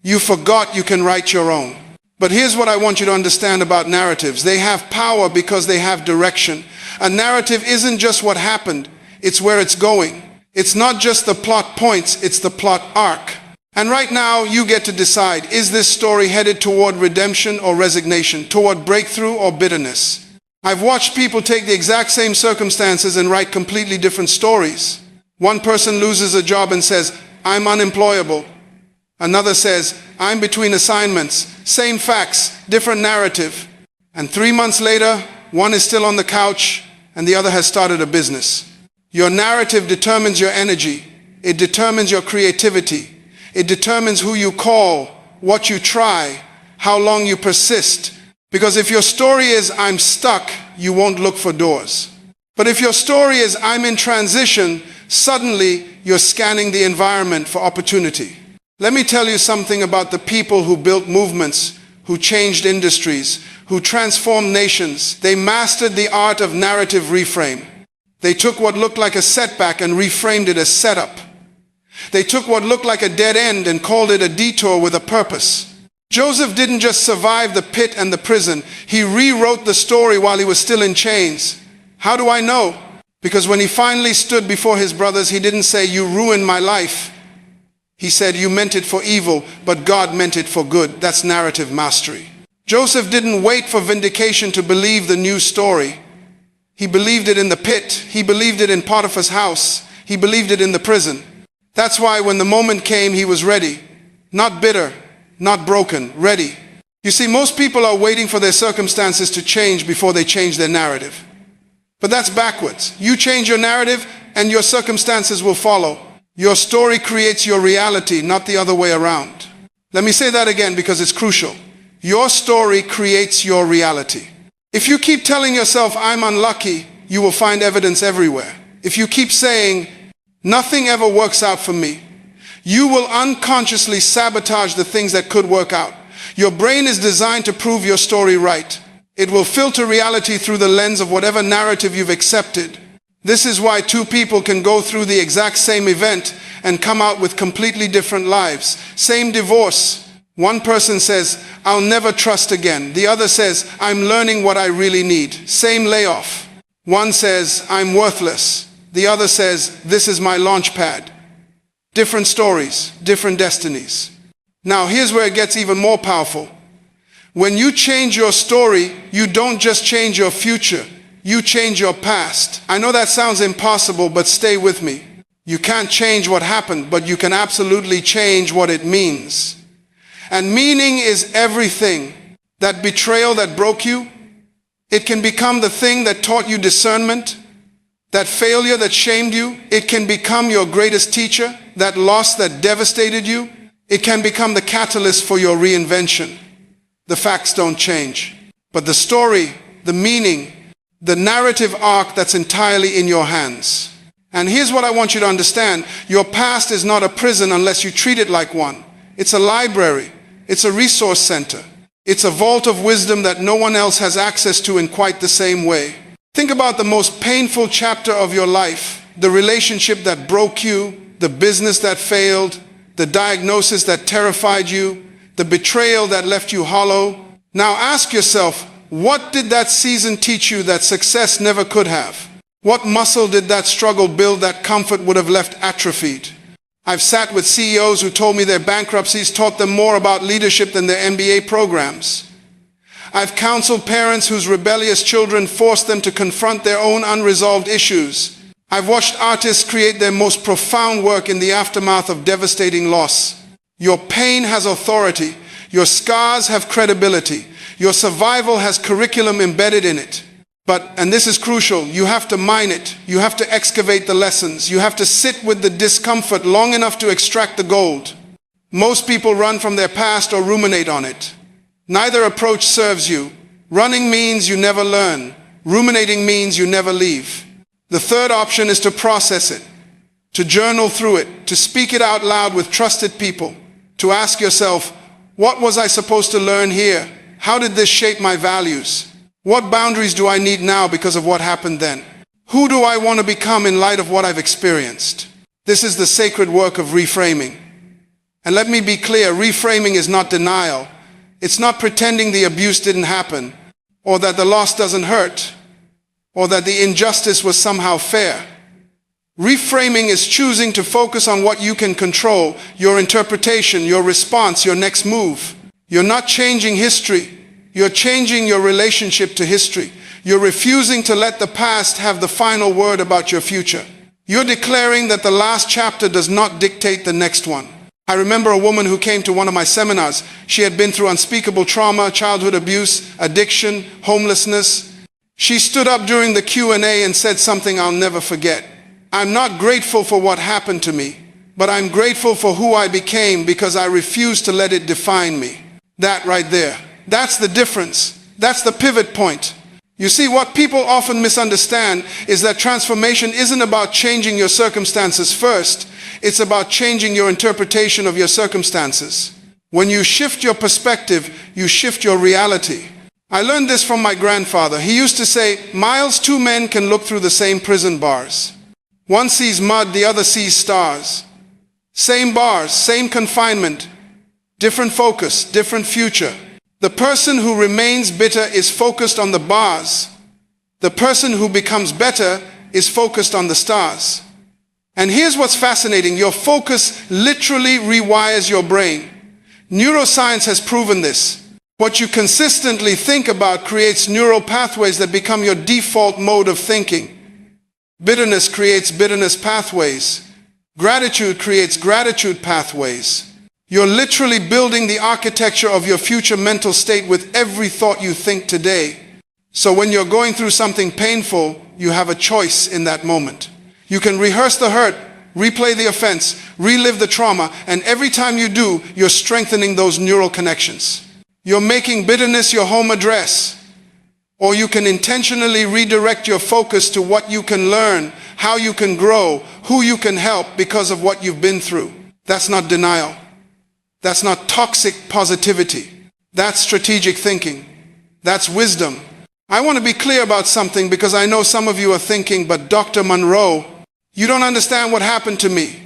you forgot you can write your own. But here's what I want you to understand about narratives. They have power because they have direction. A narrative isn't just what happened, it's where it's going. It's not just the plot points, it's the plot arc. And right now, you get to decide, is this story headed toward redemption or resignation, toward breakthrough or bitterness? I've watched people take the exact same circumstances and write completely different stories. One person loses a job and says, I'm unemployable. Another says, I'm between assignments. Same facts, different narrative. And 3 months later, one is still on the couch and the other has started a business. Your narrative determines your energy. It determines your creativity. It determines who you call, what you try, how long you persist. Because if your story is, I'm stuck, you won't look for doors. But if your story is, I'm in transition, suddenly you're scanning the environment for opportunity. Let me tell you something about the people who built movements, who changed industries, who transformed nations. They mastered the art of narrative reframe. They took what looked like a setback and reframed it as setup. They took what looked like a dead end and called it a detour with a purpose. Joseph didn't just survive the pit and the prison. He rewrote the story while he was still in chains. How do I know? Because when he finally stood before his brothers, he didn't say, you ruined my life. He said, you meant it for evil, but God meant it for good. That's narrative mastery. Joseph didn't wait for vindication to believe the new story. He believed it in the pit. He believed it in Potiphar's house. He believed it in the prison. That's why when the moment came, he was ready. Not bitter, not broken, ready. You see, most people are waiting for their circumstances to change before they change their narrative. But that's backwards. You change your narrative and your circumstances will follow. Your story creates your reality, not the other way around. Let me say that again because it's crucial. Your story creates your reality. If you keep telling yourself, I'm unlucky, you will find evidence everywhere. If you keep saying, nothing ever works out for me, you will unconsciously sabotage the things that could work out. Your brain is designed to prove your story right. It will filter reality through the lens of whatever narrative you've accepted. This is why two people can go through the exact same event and come out with completely different lives. Same divorce. One person says, I'll never trust again. The other says, I'm learning what I really need. Same layoff. One says, I'm worthless. The other says, this is my launch pad. Different stories, different destinies. Now here's where it gets even more powerful. When you change your story, you don't just change your future, you change your past. I know that sounds impossible, but stay with me. You can't change what happened, but you can absolutely change what it means. And meaning is everything. That betrayal that broke you, it can become the thing that taught you discernment. That failure that shamed you, it can become your greatest teacher. That loss that devastated you, it can become the catalyst for your reinvention. The facts don't change, but the story, the meaning, the narrative arc, that's entirely in your hands. And here's what I want you to understand. Your past is not a prison unless you treat it like one. It's a library. It's a resource center. It's a vault of wisdom that no one else has access to in quite the same way. Think about the most painful chapter of your life, the relationship that broke you, the business that failed, the diagnosis that terrified you, the betrayal that left you hollow. Now ask yourself, what did that season teach you that success never could have? What muscle did that struggle build that comfort would have left atrophied? I've sat with CEOs who told me their bankruptcies taught them more about leadership than their MBA programs. I've counseled parents whose rebellious children forced them to confront their own unresolved issues. I've watched artists create their most profound work in the aftermath of devastating loss. Your pain has authority. Your scars have credibility. Your survival has curriculum embedded in it. But, and this is crucial, you have to mine it. You have to excavate the lessons. You have to sit with the discomfort long enough to extract the gold. Most people run from their past or ruminate on it. Neither approach serves you. Running means you never learn. Ruminating means you never leave. The third option is to process it, to journal through it, to speak it out loud with trusted people, to ask yourself, what was I supposed to learn here? How did this shape my values? What boundaries do I need now because of what happened then? Who do I want to become in light of what I've experienced? This is the sacred work of reframing. And let me be clear, reframing is not denial. It's not pretending the abuse didn't happen, or that the loss doesn't hurt, or that the injustice was somehow fair. Reframing is choosing to focus on what you can control, your interpretation, your response, your next move. You're not changing history. You're changing your relationship to history. You're refusing to let the past have the final word about your future. You're declaring that the last chapter does not dictate the next one. I remember a woman who came to one of my seminars. She had been through unspeakable trauma, childhood abuse, addiction, homelessness. She stood up during the Q&A and said something I'll never forget. I'm not grateful for what happened to me, but I'm grateful for who I became because I refused to let it define me. That right there. That's the difference. That's the pivot point. You see, what people often misunderstand is that transformation isn't about changing your circumstances first. It's about changing your interpretation of your circumstances. When you shift your perspective, you shift your reality. I learned this from my grandfather. He used to say, Myles, two men can look through the same prison bars. One sees mud, the other sees stars. Same bars, same confinement, different focus, different future. The person who remains bitter is focused on the bars. The person who becomes better is focused on the stars. And here's what's fascinating. Your focus literally rewires your brain. Neuroscience has proven this. What you consistently think about creates neural pathways that become your default mode of thinking. Bitterness creates bitterness pathways. Gratitude creates gratitude pathways. You're literally building the architecture of your future mental state with every thought you think today. So when you're going through something painful, you have a choice in that moment. You can rehearse the hurt, replay the offense, relive the trauma, and every time you do, you're strengthening those neural connections. You're making bitterness your home address. Or you can intentionally redirect your focus to what you can learn, how you can grow, who you can help because of what you've been through. That's not denial. That's not toxic positivity. That's strategic thinking. That's wisdom. I want to be clear about something because I know some of you are thinking, but Dr. Munroe, you don't understand what happened to me.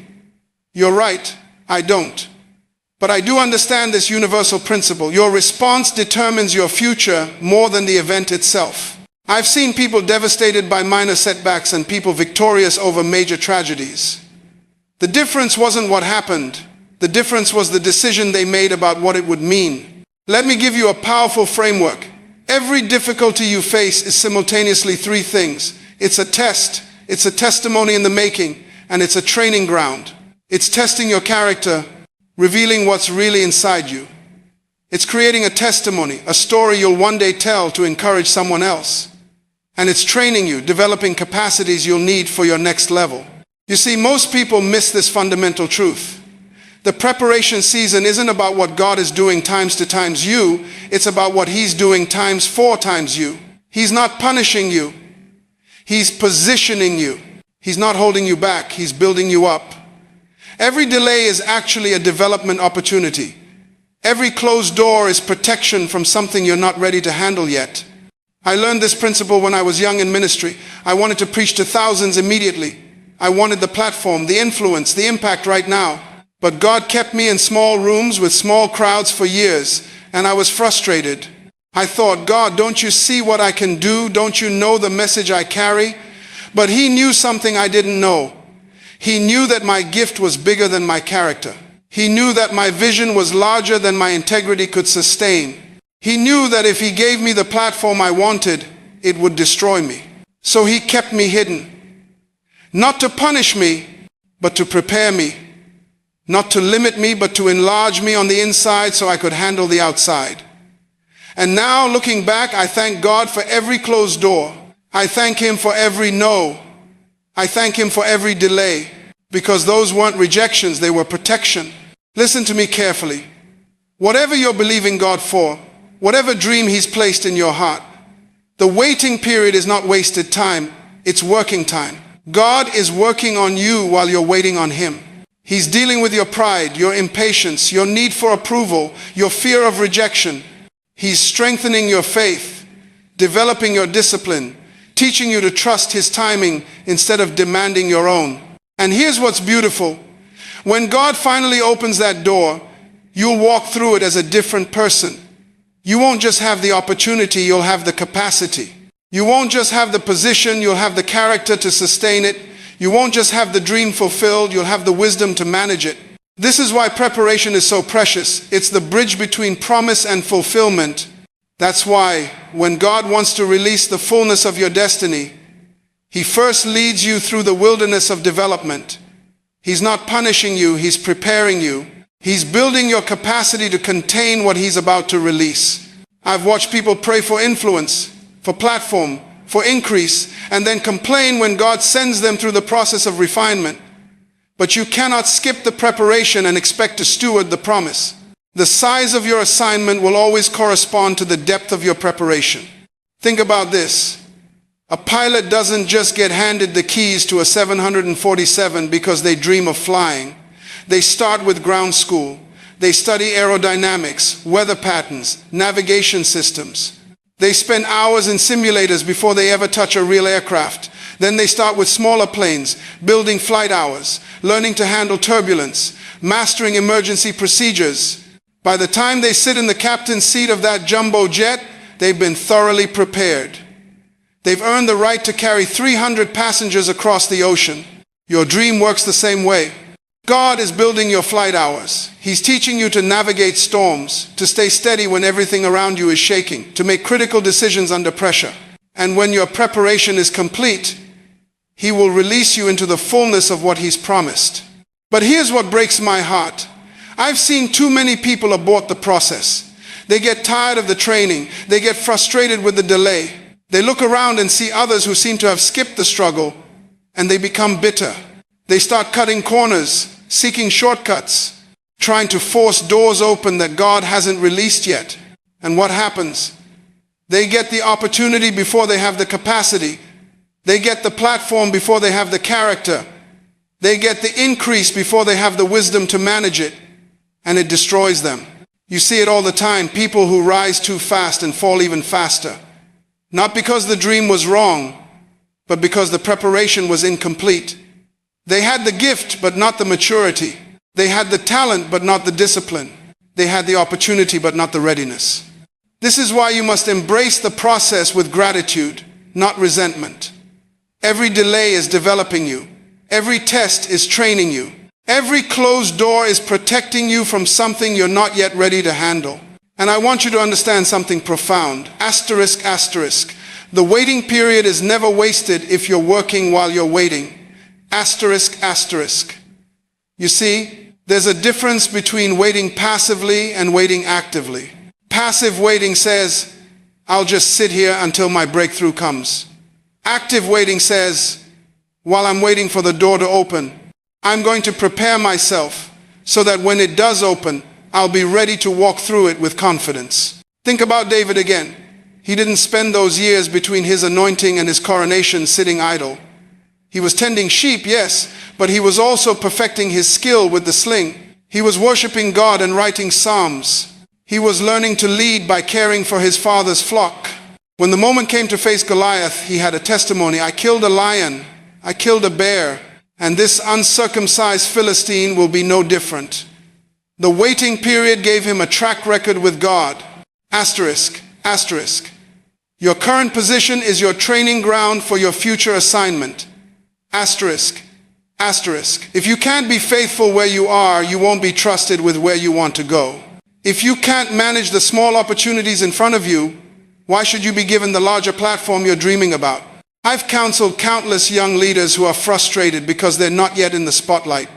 You're right, I don't. But I do understand this universal principle. Your response determines your future more than the event itself. I've seen people devastated by minor setbacks and people victorious over major tragedies. The difference wasn't what happened. The difference was the decision they made about what it would mean. Let me give you a powerful framework. Every difficulty you face is simultaneously three things. It's a test, it's a testimony in the making, and it's a training ground. It's testing your character, revealing what's really inside you. It's creating a testimony, a story you'll one day tell to encourage someone else. And it's training you, developing capacities you'll need for your next level. You see, most people miss this fundamental truth. The preparation season isn't about what God is doing times to times you, it's about what He's doing times 4 times you. He's not punishing you. He's positioning you. He's not holding you back. He's building you up. Every delay is actually a development opportunity. Every closed door is protection from something you're not ready to handle yet. I learned this principle when I was young in ministry. I wanted to preach to thousands immediately. I wanted the platform, the influence, the impact right now. But God kept me in small rooms with small crowds for years, and I was frustrated. I thought, God, don't you see what I can do? Don't you know the message I carry? But He knew something I didn't know. He knew that my gift was bigger than my character. He knew that my vision was larger than my integrity could sustain. He knew that if he gave me the platform I wanted, it would destroy me. So he kept me hidden. Not to punish me, but to prepare me. Not to limit me, but to enlarge me on the inside so I could handle the outside. And now, looking back, I thank God for every closed door. I thank him for every no. I thank him for every delay, because those weren't rejections, they were protection. Listen to me carefully. Whatever you're believing God for, whatever dream he's placed in your heart, the waiting period is not wasted time, it's working time. God is working on you while you're waiting on him. He's dealing with your pride, your impatience, your need for approval, your fear of rejection. He's strengthening your faith, developing your discipline, teaching you to trust his timing instead of demanding your own. And here's what's beautiful. When God finally opens that door, you'll walk through it as a different person. You won't just have the opportunity, you'll have the capacity. You won't just have the position, you'll have the character to sustain it. You won't just have the dream fulfilled, you'll have the wisdom to manage it. This is why preparation is so precious. It's the bridge between promise and fulfillment. That's why when God wants to release the fullness of your destiny, he first leads you through the wilderness of development. He's not punishing you, he's preparing you. He's building your capacity to contain what he's about to release. I've watched people pray for influence, for platform, for increase, and then complain when God sends them through the process of refinement. But you cannot skip the preparation and expect to steward the promise. The size of your assignment will always correspond to the depth of your preparation. Think about this. A pilot doesn't just get handed the keys to a 747 because they dream of flying. They start with ground school. They study aerodynamics, weather patterns, navigation systems. They spend hours in simulators before they ever touch a real aircraft. Then they start with smaller planes, building flight hours, learning to handle turbulence, mastering emergency procedures. By the time they sit in the captain's seat of that jumbo jet, they've been thoroughly prepared. They've earned the right to carry 300 passengers across the ocean. Your dream works the same way. God is building your flight hours. He's teaching you to navigate storms, to stay steady when everything around you is shaking, to make critical decisions under pressure. And when your preparation is complete, he will release you into the fullness of what he's promised. But here's what breaks my heart. I've seen too many people abort the process. They get tired of the training. They get frustrated with the delay. They look around and see others who seem to have skipped the struggle, and they become bitter. They start cutting corners, seeking shortcuts, trying to force doors open that God hasn't released yet. And what happens? They get the opportunity before they have the capacity. They get the platform before they have the character. They get the increase before they have the wisdom to manage it, and it destroys them. You see it all the time, people who rise too fast and fall even faster. Not because the dream was wrong, but because the preparation was incomplete. They had the gift, but not the maturity. They had the talent, but not the discipline. They had the opportunity, but not the readiness. This is why you must embrace the process with gratitude, not resentment. Every delay is developing you. Every test is training you. Every closed door is protecting you from something you're not yet ready to handle. And I want you to understand something profound. Asterisk, asterisk. The waiting period is never wasted if you're working while you're waiting. Asterisk, asterisk. You see, there's a difference between waiting passively and waiting actively. Passive waiting says, I'll just sit here until my breakthrough comes. Active waiting says, while I'm waiting for the door to open, I'm going to prepare myself so that when it does open, I'll be ready to walk through it with confidence. Think about David again. He didn't spend those years between his anointing and his coronation sitting idle. He was tending sheep, yes, but he was also perfecting his skill with the sling. He was worshiping God and writing psalms. He was learning to lead by caring for his father's flock. When the moment came to face Goliath, he had a testimony. I killed a lion, I killed a bear, and this uncircumcised Philistine will be no different. The waiting period gave him a track record with God. Asterisk, asterisk. Your current position is your training ground for your future assignment. Asterisk. Asterisk. If you can't be faithful where you are, you won't be trusted with where you want to go. If you can't manage the small opportunities in front of you, why should you be given the larger platform you're dreaming about? I've counseled countless young leaders who are frustrated because they're not yet in the spotlight.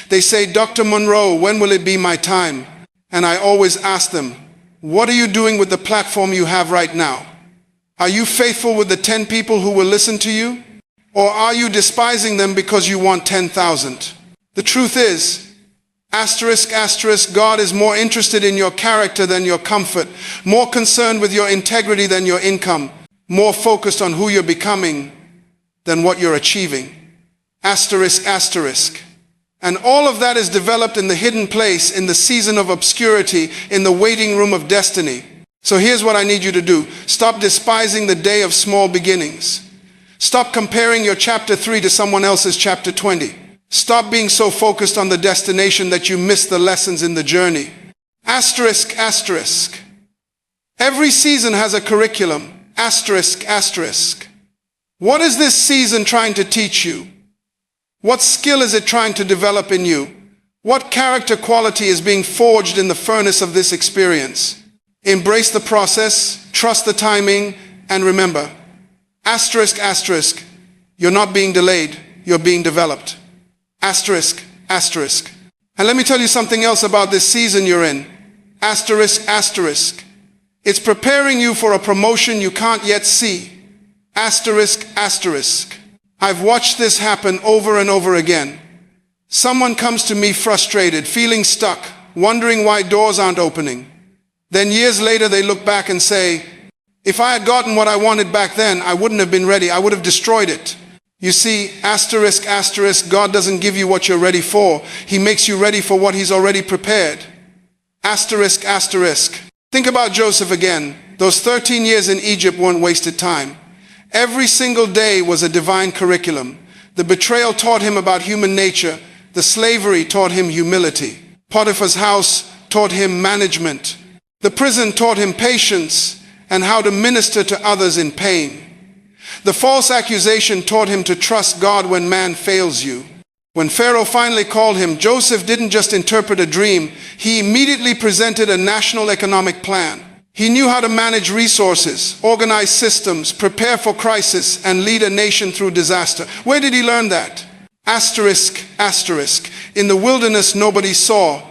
They say, Dr. Munroe, when will it be my time? And I always ask them, what are you doing with the platform you have right now? Are you faithful with the 10 people who will listen to you? Or are you despising them because you want 10,000? The truth is, asterisk, asterisk, God is more interested in your character than your comfort, more concerned with your integrity than your income, more focused on who you're becoming than what you're achieving. Asterisk, asterisk. And all of that is developed in the hidden place, in the season of obscurity, in the waiting room of destiny. So here's what I need you to do. Stop despising the day of small beginnings. Stop comparing your chapter 3 to someone else's chapter 20. Stop being so focused on the destination that you miss the lessons in the journey. Asterisk, asterisk. Every season has a curriculum. Asterisk, asterisk. What is this season trying to teach you? What skill is it trying to develop in you? What character quality is being forged in the furnace of this experience? Embrace the process, trust the timing, and remember, asterisk, asterisk, you're not being delayed, you're being developed. Asterisk, asterisk. And let me tell you something else about this season you're in. Asterisk, asterisk. It's preparing you for a promotion you can't yet see. Asterisk, asterisk. I've watched this happen over and over again. Someone comes to me frustrated, feeling stuck, wondering why doors aren't opening. Then years later they look back and say, if I had gotten what I wanted back then, I wouldn't have been ready. I would have destroyed it. You see, asterisk, asterisk, God doesn't give you what you're ready for. He makes you ready for what He's already prepared. Asterisk, asterisk. Think about Joseph again. Those 13 years in Egypt weren't wasted time. Every single day was a divine curriculum. The betrayal taught him about human nature. The slavery taught him humility. Potiphar's house taught him management. The prison taught him patience and how to minister to others in pain. The false accusation taught him to trust God when man fails you. When Pharaoh finally called him, Joseph didn't just interpret a dream, he immediately presented a national economic plan. He knew how to manage resources, organize systems, prepare for crisis, and lead a nation through disaster. Where did he learn that? Asterisk, asterisk. In the wilderness nobody saw.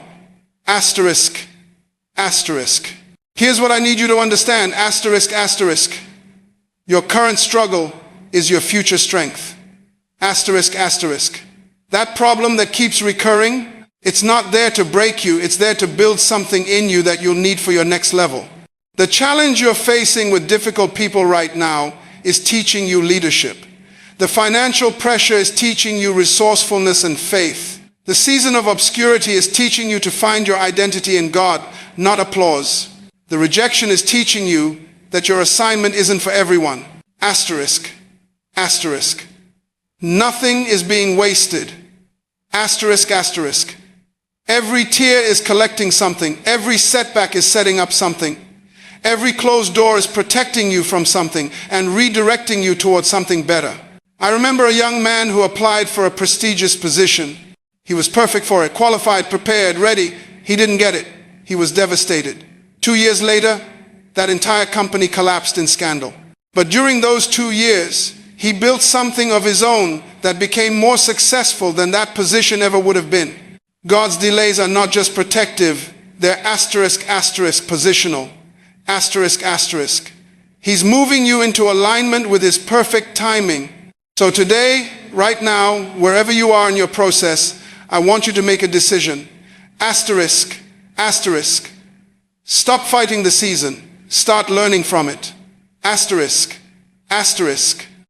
Asterisk, asterisk. Here's what I need you to understand. Asterisk, asterisk. Your current struggle is your future strength. Asterisk, asterisk. That problem that keeps recurring, it's not there to break you, it's there to build something in you that you'll need for your next level. The challenge you're facing with difficult people right now is teaching you leadership. The financial pressure is teaching you resourcefulness and faith. The season of obscurity is teaching you to find your identity in God, not applause. The rejection is teaching you that your assignment isn't for everyone. Asterisk, asterisk. Nothing is being wasted. Asterisk, asterisk. Every tear is collecting something. Every setback is setting up something. Every closed door is protecting you from something and redirecting you towards something better. I remember a young man who applied for a prestigious position. He was perfect for it, qualified, prepared, ready. He didn't get it. He was devastated. 2 years later, that entire company collapsed in scandal. But during those 2 years, he built something of his own that became more successful than that position ever would have been. God's delays are not just protective, they're asterisk, asterisk, positional. Asterisk, asterisk. He's moving you into alignment with His perfect timing. So today, right now, wherever you are in your process, I want you to make a decision. Asterisk, asterisk. Stop fighting the season. Start learning from it. Asterisk, asterisk.